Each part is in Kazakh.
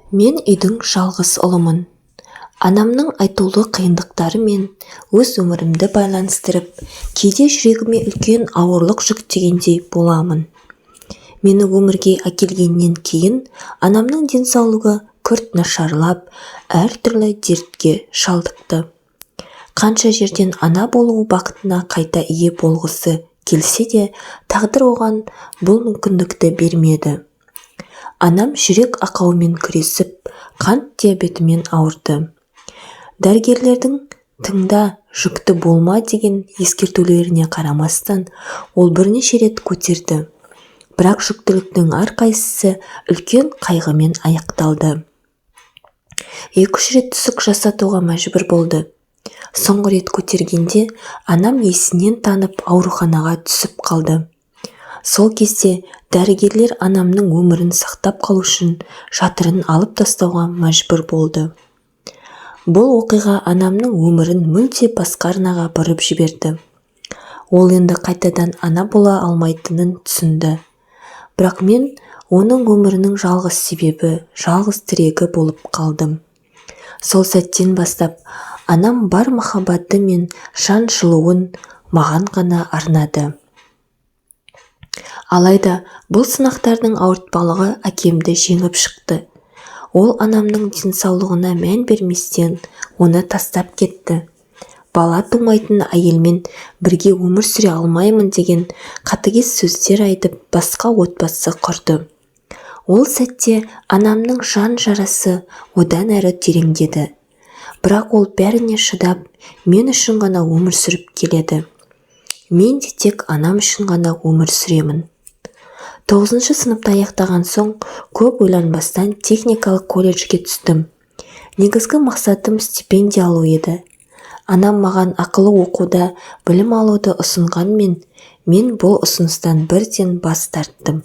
Мен үйдің жалғыз ұлымын. Анамның айтулы қиындықтары мен өз өмірімді байланыстырып, кейде жүрегіме үлкен ауырлық жүктегендей боламын. Мені өмірге әкелгеннен кейін анамның денсаулығы күрт нашарлап, әртүрлі дертке шалдықты. Қанша жерден ана болу бақытына қайта ие болғысы келсе де, тағдыр оған бұл мүмкіндікті бермеді. Анам жүрек ақауымен күресіп, қант диабетімен ауырды. Дәрігерлердің тыңда, жүкті болма деген ескертулеріне қарамастан, ол бірнеше рет көтерді. Бірақ жүктіліктің әрқайсысы үлкен қайғымен аяқталды. 2-3 рет түсік жасатуға мәжбүр болды. Соңғы рет көтергенде анам есінен танып ауруханаға түсіп қалды. Сол кезде дәрігерлер анамның өмірін сақтап қалу үшін жатырын алып тастауға мәжбүр болды. Бұл оқиға анамның өмірін мүлде басқа арнаға бұрып жіберді. Ол енді қайтадан ана бола алмайтынын түсінді. Бірақ мен оның өмірінің жалғыз себебі, жалғыз тірегі болып қалдым. Сол сәттен бастап анам бар махаббаты мен жан жылуын маған ғана арнады. Алайда бұл сынақтардың ауыртпалығы әкемді жеңіп шықты. Ол анамның денсаулығына мән берместен оны тастап кетті. Бала тумайтын әйелмен бірге өмір сүре алмаймын деген қатыгез сөздер айтып, басқа отбасы құрды. Ол сәтте анамның жан жарасы одан әрі тереңдеді. Бірақ ол бәріне шыдап, мен үшін ғана өмір сүріп келеді. Мен де тек анам үшін ғана өмір сүремін. 9 сыныпты аяқтаған соң көп ойланбастан техникалық колледжге түстім. Негізгі мақсатым стипендия алу еді. Анам маған ақылы оқуда білім алуды ұсынғанмен, мен бұл ұсыныстан бірден бас тарттым.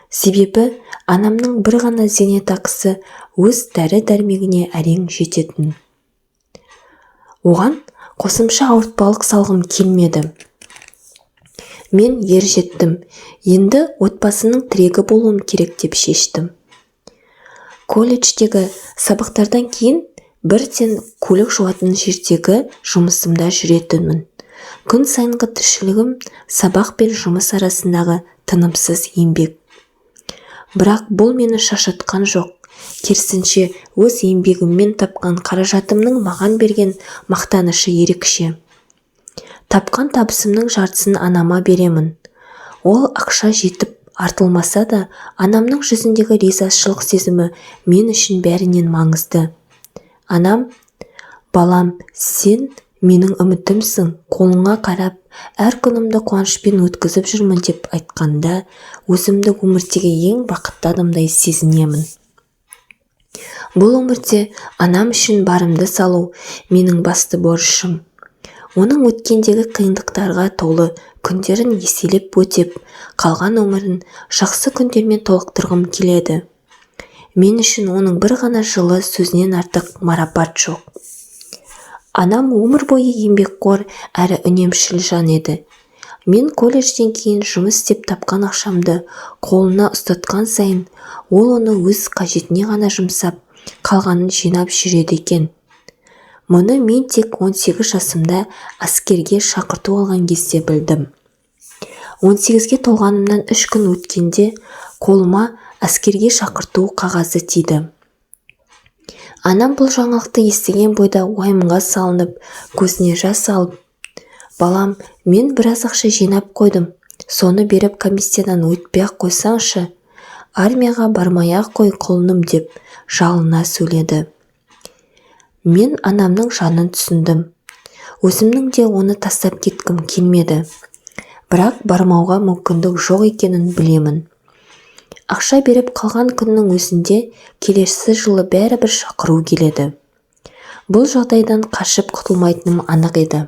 Себебі анамның бір ғана зейнетақысы өз дәрі-дәрмегіне әрең жететін. Оған қосымша ауыртпалық салғым келмеді. Мен ер жеттім, енді отбасының тірегі болуым керек деп шештім. Колледждегі сабақтардан кейін бірден көлік жуатын жердегі жұмысымда жүретінмін. Күн сайынғы тіршілігім сабақ пен жұмыс арасындағы тынымсыз еңбек. Бірақ бұл мені шаршатқан жоқ. Керісінше өз еңбегіммен тапқан қаражатымның маған берген мақтанышы ерекше. Тапқан табысымның жартысын анама беремін. Ол ақша жетіп артылмаса да, анамның жүзіндегі ризашылық сезімі мен үшін бәрінен маңызды. Анам, балам, сен менің үмітімсің, қолыңа қарап, әр күнімді қуанышпен өткізіп жүрмін деп айтқанда, өзімді өмірдегі ең бақытты адамдай сезінемін. Бұл өмірде анам үшін барымды салу менің басты борышым. Оның өткендегі қиындықтарға толы күндерін еселеп өтеп, қалған өмірін жақсы күндермен толықтырғым келеді. Мен үшін оның бір ғана жылы сөзінен артық марапат жоқ. Анам өмір бойы еңбекқор әрі үнемшіл жан еді. Мен колледжден кейін жұмыс істеп тапқан ақшамды қолына ұстатқан сайын, ол оны өз қажетіне ғана жұмсап, қалғанын жинап жүреді екен. Мұны мен тек 18 жасымда әскерге шақырту алған кезде білдім. 18-ге толғанымнан 3 күн өткенде қолыма әскерге шақырту қағазы тиді. Анам бұл жаңалықты естіген бойда уайымға салынып, көзіне жас алып, балам, мен біраз ақша жинап қойдым, соны беріп комиссиядан өтпей-ақ қойсаңшы, армияға бармай-ақ қой құлыным деп жалына сөйледі. Мен анамның жанын түсіндім. Өзімнің де оны тастап кеткім келмеді. Бірақ бармауға мүмкіндік жоқ екенін білемін. Ақша беріп қалған күннің өзінде келесі жылы бәрібір шақыру келеді. Бұл жағдайдан қашып құтылмайтыным анық еді.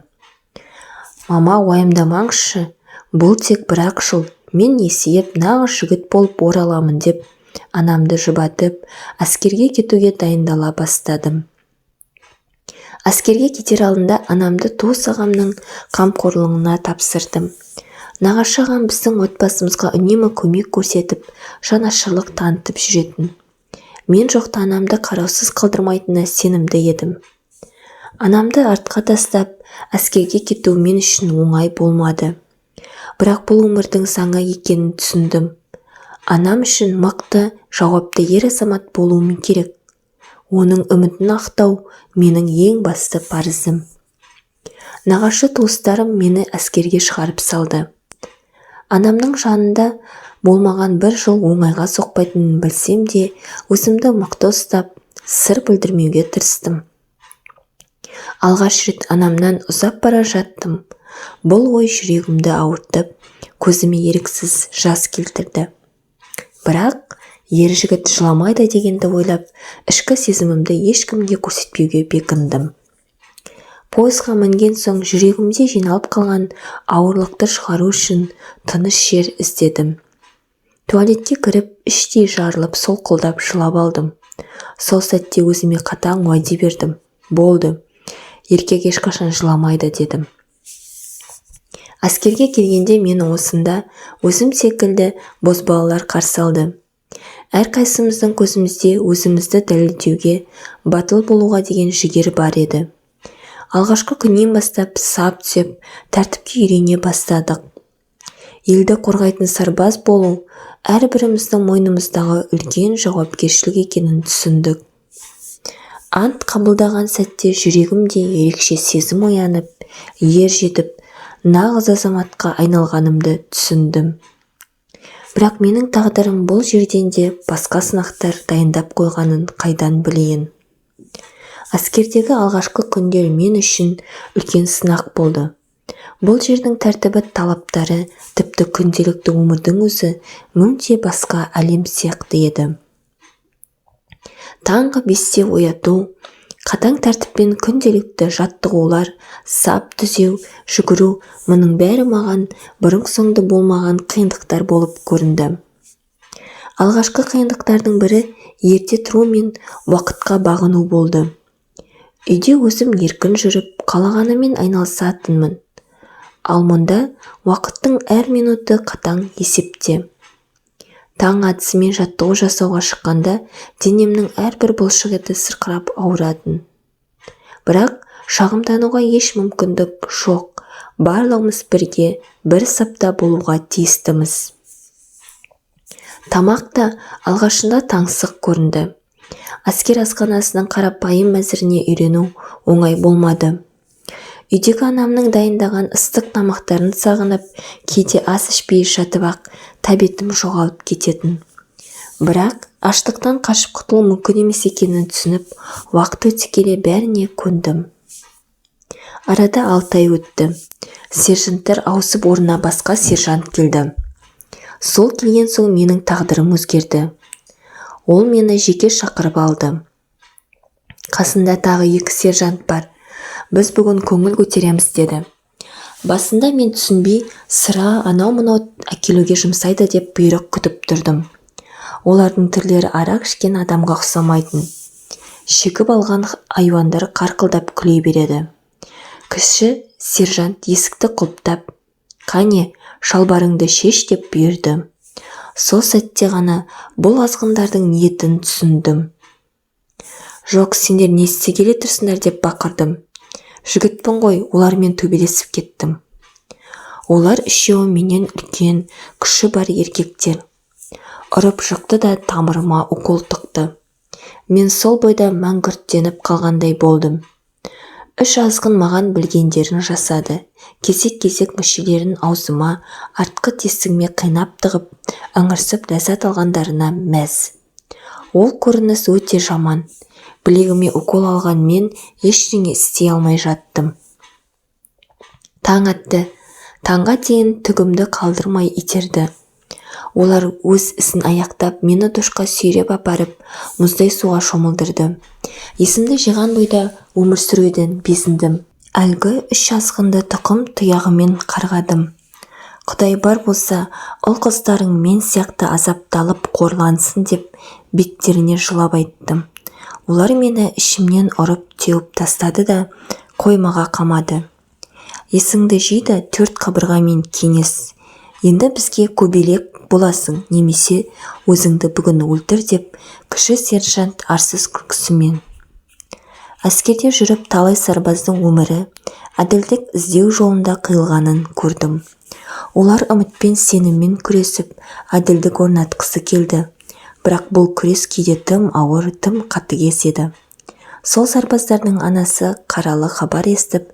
Мама, уайымдамаңызшы, бұл тек бір-ақ жыл, мен есейіп нағыз жігіт болып ораламын деп, анамды жұбатып, әскерге кетуге дайындала бастадым. Әскерге кетер алдында анамды туыс ағамның қамқорлығына тапсырдым. Нағашы ағам біздің отбасымызға үнемі көмек көрсетіп, жанашырлық танытып жүретін. Мен жоқта анамды қараусыз қалдырмайтынына сенімді едім. Анамды артқа тастап, әскерге кету мен үшін оңай болмады. Бірақ бұл өмірдің заңы екенін түсіндім. Анам үшін мықты, жауапты ер азамат болуым керек. Оның үмітін ақтау менің ең басты парызым. Нағашы туыстарым мені әскерге шығарып салды. Анамның жанында болмаған бір жыл оңайға соқпайтынын білсем де, өзімді мықты ұстап, сыр білдірмеуге тырыстым. Алғаш рет анамнан ұзап бара жаттым. Бұл ой жүрегімді ауыртып, көзіме еріксіз жас келтірді. Бірақ ер жігіт жыламайды дегенді ойлап, ішкі сезімімді ешкімге көрсетпеуге бекіндім. Пойызға мінген соң жүрегімде жиналып қалған ауырлықты шығару үшін тыныш жер іздедім. Туалетке кіріп, іштей жарылып, солқылдап жылап алдым. Сол сәтте өзіме қатаң уәде бердім. Болды, еркек ешқашан жыламайды дедім. Әскерге келгенде мені осында өзім секілді бозбалалар қарсы алды. Әрқайсымыздың көзімізде өзімізді дәлелдеуге, батыл болуға деген жігер бар еді. Алғашқы күннен бастап сап түсіп, тәртіпке үйрене бастадық. Елді қорғайтын сарбаз болу әрбіріміздің мойнымыздағы үлкен жауапкершілік екенін түсіндік. Ант қабылдаған сәтте жүрегімде ерекше сезім оянып, ер жетіп, нағыз азаматқа айналғанымды түсіндім. Бірақ менің тағдырым бұл жерден де басқа сынақтар дайындап қойғанын қайдан білейін. Әскердегі алғашқы күндер мен үшін үлкен сынақ болды. Бұл жердің тәртібі, талаптары, тіпті күнделікті өмірдің өзі мүлде басқа әлем сияқты еді. Таңғы 5-те ояту, қатаң тәртіппен күнделікті жаттығулар, сап түзеу, жүгіру, мұның бәрі маған бұрын-соңды болмаған қиындықтар болып көрінді. Алғашқы қиындықтардың бірі ерте тұру мен уақытқа бағыну болды. Үйде өзім еркін жүріп, қалағанымен айналысатынмын. Ал мұнда уақыттың әр минуты қатаң есепте. Таң атысымен жаттығу жасауға шыққанда денемнің әрбір бұлшық еті сырқырап ауыратын. Бірақ шағымдануға еш мүмкіндік жоқ. Барлығымыз бірге бір сапта болуға тиістіміз. Тамақ та алғашында таңсық көрінді. Әскер асханасының қарапайым мәзіріне үйрену оңай болмады. Үйдегі анамның дайындаған ыстық тамақтарын сағынып, кейде ас ішпей жатып-ақ тәбетім жоғалып кететін. Бірақ аштықтан қашып құтылу мүмкін емес екенін түсініп, уақыт өте келе бәріне көндім. Арада 6 ай өтті. Сержанттар ауысып, орнына басқа сержант келді. Сол келген соң менің тағдырым өзгерді. Ол мені жеке шақырып алды. Қасында тағы 2 сержант бар. Біз бүгін көңіл көтереміз деді. Басында мен түсінбей, сыра анау-мынау әкелуге жұмсайды деп бұйрық күтіп тұрдым. Олардың түрлері арақ ішкен адамға ұқсамайтын. Шегіп алған айуандар қарқылдап күле береді. Кіші сержант есікті құлыптап, «Қане, шалбарыңды шеш» деп бұйырды. Сол сәтте ғана бұл азғындардың ниетін түсіндім. «Жоқ, сендер не істегелі тұрсыңдар» деп бақырдым. Жігітпін ғой, олармен төбелесіп кеттім. Олар үшеуі менен үлкен, күші бар еркектер. Ұрып жықты да тамырыма укол тықты. Мен сол бойда мәңгүрттеніп қалғандай болдым. 3 азғын маған білгендерін жасады. Кесек-кесек мүшелерін аузыма, артқы тесігіме қинап тығып, ыңырсып ләззат алғандарына мәз. Ол көрініс өте жаман. Білегіме укол алған мен ештеңе істей алмай жаттым. Таң атты. Таңға дейін түгімді қалдырмай итерді. Олар өз ісін аяқтап, мені душқа сүйреп апарып, мұздай суға шомылдырды. Есімді жиған бойда өмір сүруден безіндім. Әлгі 3 азғынды тұқым тұяғымен қарғадым. Құдай бар болса, ұл қыздарың мен сияқты азапталып қорлансын деп беттеріне жылап айттым. Олар мені ішімнен ұрып теуіп тастады да қоймаға қамады. Есіңді жиді 4 қабырғамен кеңес. Енді бізге көбелек боласың, немесе өзіңді бүгін өлтір деп кіші сержант арсыз күлкісімен. Әскерде жүріп талай сарбаздың өмірі әділдік іздеу жолында қиылғанын көрдім. Олар үмітпен сеніммен күресіп әділдік орнатқысы келді. Бірақ бұл күрес кейде тым ауыр, тым қатыгез еді. Сол сарбаздардың анасы қаралы хабар естіп,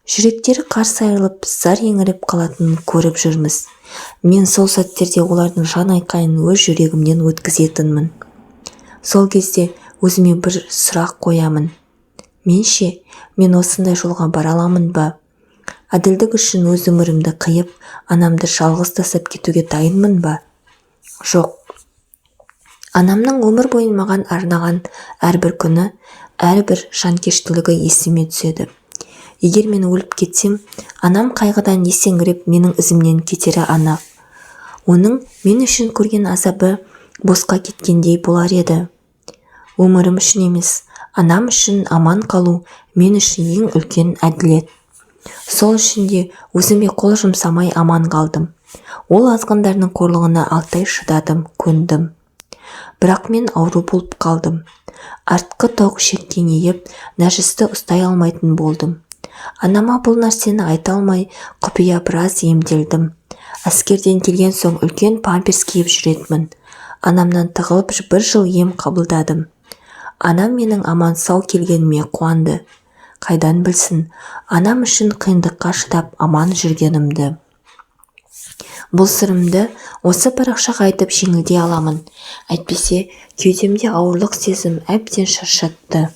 жүректері қарс айырылып, зар еңіреп қалатынын көріп жүрміз. Мен сол сәттерде олардың жан айқайын өз жүрегімнен өткізетінмін. Сол кезде өзіме бір сұрақ қоямын. Менше, мен осындай жолға бара аламын ба? Әділдік үшін өз өмірімді қиып, анамды жалғыз тастап кетуге дайынмын ба? Жоқ. Анамның өмір бойын маған арнаған әрбір күні, әрбір жанкештілігі есіме түседі. Егер мен өліп кетсем, анам қайғыдан есеңгіреп менің ізімнен кетері анық. Оның мен үшін көрген азабы босқа кеткендей болар еді. Өмірім үшін емес, анам үшін аман қалу мен үшін ең үлкен әділет. Сол үшін де өзіме қол жұмсамай аман қалдым. Ол азғындардың қорлығына 6 ай шыдадым, көндім. Бірақ мен ауру болып қалдым. Артқы тоқ кеңейіп, нәжісті ұстай алмайтын болдым. Анама бұл нәрсені айта алмай, құпия біраз емделдім. Әскерден келген соң үлкен памперс киіп жүретінмін. Анамнан тығылып 1 жыл ем қабылдадым. Анам менің аман сау келгеніме қуанды. Қайдан білсін, анам үшін қиындыққа шыдап аман жүргенімді. Бұл сырымды осы парақшаға айтып жеңілдей аламын. Әйтпесе, кеудемде ауырлық сезім әбден шаршатты.